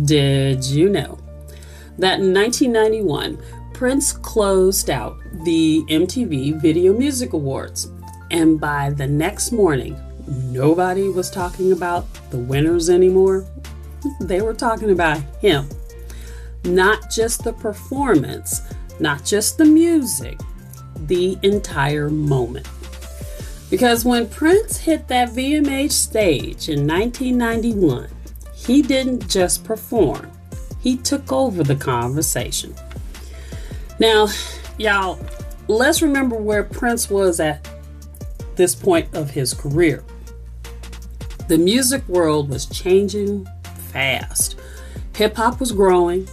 Did you know that in 1991, Prince closed out the MTV Video Music Awards, and by the next morning, nobody was talking about the winners anymore? They were talking about him. Not just the performance, not just the music, the entire moment. Because when Prince hit that VMA stage in 1991, he didn't just perform, he took over the conversation. Now, y'all, let's remember where Prince was at this point of his career. The music world was changing fast. Hip-hop was growing.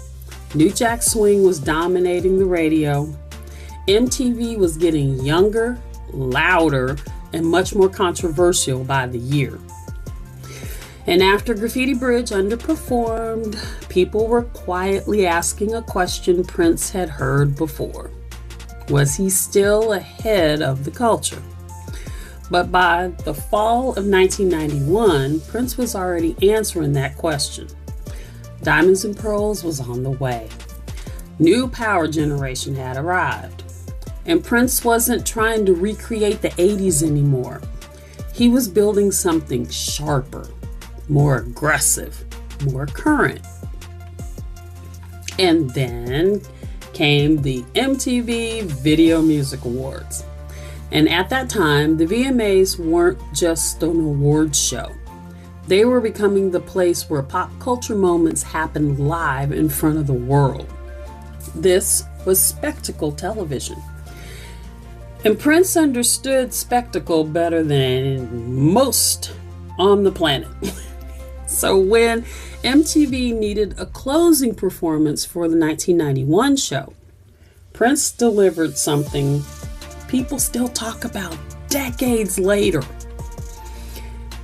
New Jack Swing was dominating the radio. MTV was getting younger, louder, and much more controversial by the year. And after Graffiti Bridge underperformed, people were quietly asking a question Prince had heard before. Was he still ahead of the culture? But by the fall of 1991, Prince was already answering that question. Diamonds and Pearls was on the way. New power generation had arrived. And Prince wasn't trying to recreate the 80s anymore. He was building something sharper, more aggressive, more current. And then came the MTV Video Music Awards. And at that time, the VMAs weren't just an awards show. They were becoming the place where pop culture moments happened live in front of the world. This was spectacle television. And Prince understood spectacle better than most on the planet. So when MTV needed a closing performance for the 1991 show, Prince delivered something people still talk about decades later.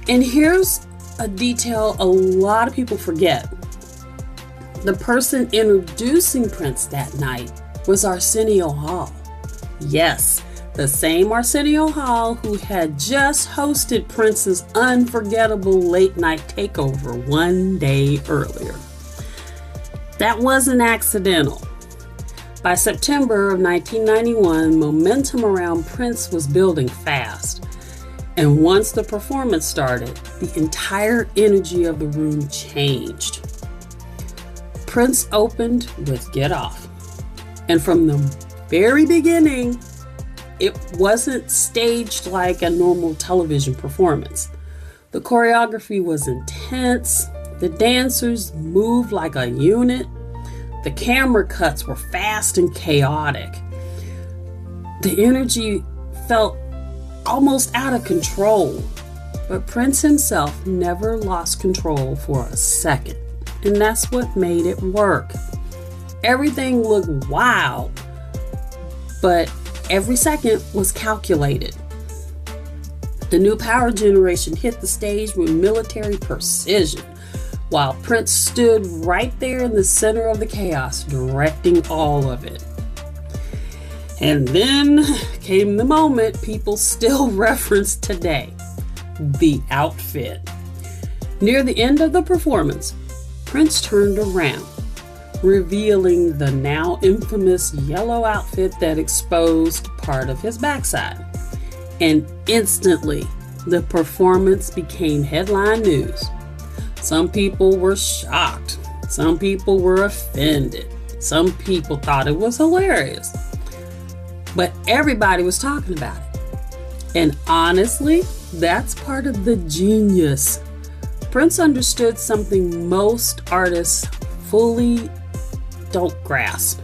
And here's a detail a lot of people forget. The person introducing Prince that night was Arsenio Hall. Yes, the same Arsenio Hall who had just hosted Prince's unforgettable late night takeover one day earlier. That wasn't accidental. By September of 1991, momentum around Prince was building fast. And once the performance started, the entire energy of the room changed. Prince opened with Get Off. And from the very beginning, it wasn't staged like a normal television performance. The choreography was intense. The dancers moved like a unit. The camera cuts were fast and chaotic. The energy felt almost out of control. But Prince himself never lost control for a second. And that's what made it work. Everything looked wild, but every second was calculated. The new power generation hit the stage with military precision, while Prince stood right there in the center of the chaos, directing all of it. And then came the moment people still reference today, the outfit. Near the end of the performance, Prince turned around, revealing the now infamous yellow outfit that exposed part of his backside. And instantly, the performance became headline news. Some people were shocked. Some people were offended. Some people thought it was hilarious. But everybody was talking about it. And honestly, that's part of the genius. Prince understood something most artists fully don't grasp.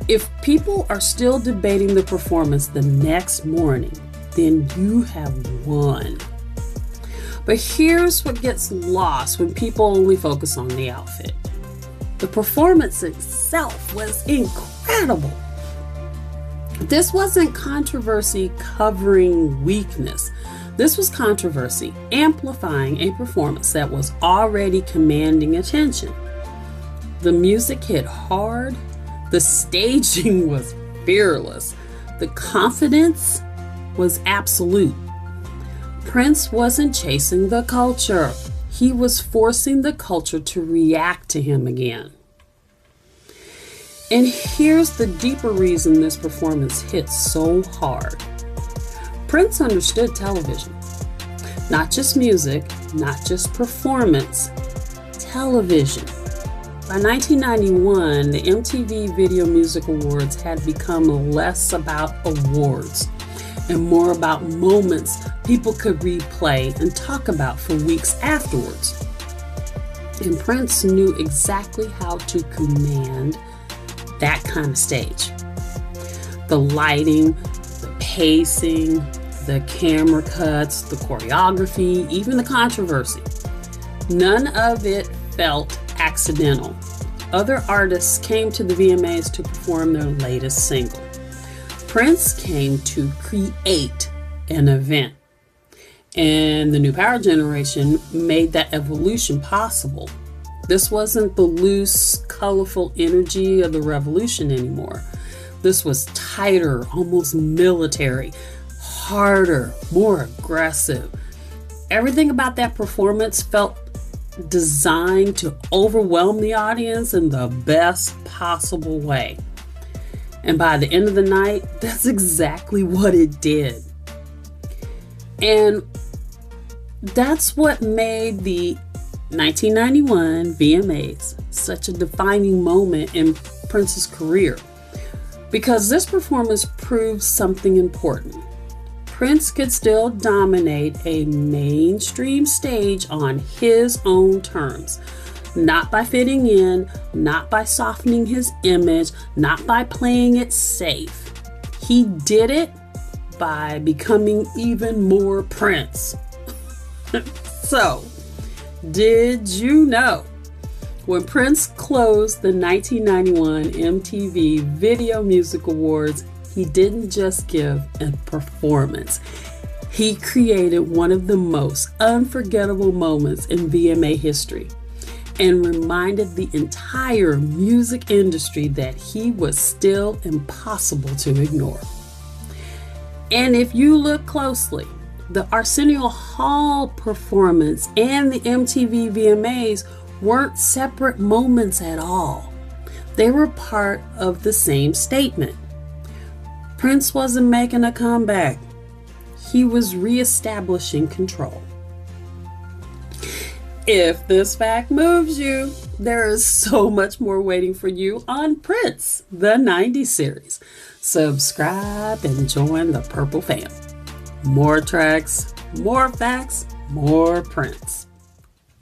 If people are still debating the performance the next morning, then you have won. But here's what gets lost when people only focus on the outfit. The performance itself was incredible. This wasn't controversy covering weakness. This was controversy amplifying a performance that was already commanding attention. The music hit hard. The staging was fearless. The confidence was absolute. Prince wasn't chasing the culture. He was forcing the culture to react to him again. And here's the deeper reason this performance hit so hard. Prince understood television. Not just music, not just performance, television. By 1991, the MTV Video Music Awards had become less about awards and more about moments people could replay and talk about for weeks afterwards. And Prince knew exactly how to command that kind of stage. The lighting, the pacing, the camera cuts, the choreography, even the controversy. None of it felt accidental. Other artists came to the VMAs to perform their latest single. Prince came to create an event. And the new power generation made that evolution possible. This wasn't the loose, colorful energy of the revolution anymore. This was tighter, almost military, harder, more aggressive. Everything about that performance felt designed to overwhelm the audience in the best possible way. And by the end of the night, that's exactly what it did. And that's what made the 1991 VMAs such a defining moment in Prince's career, because this performance proved something important. Prince could still dominate a mainstream stage on his own terms, not by fitting in, not by softening his image, not by playing it safe. He did it by becoming even more Prince. So, did you know? When Prince closed the 1991 MTV Video Music Awards, he didn't just give a performance. He created one of the most unforgettable moments in VMA history and reminded the entire music industry that he was still impossible to ignore. And if you look closely, the Arsenio Hall performance and the MTV VMAs weren't separate moments at all. They were part of the same statement. Prince wasn't making a comeback. He was reestablishing control. If this fact moves you, there is so much more waiting for you on Prince, the 90s series. Subscribe and join the Purple Fam. More tracks, more facts, more Prince.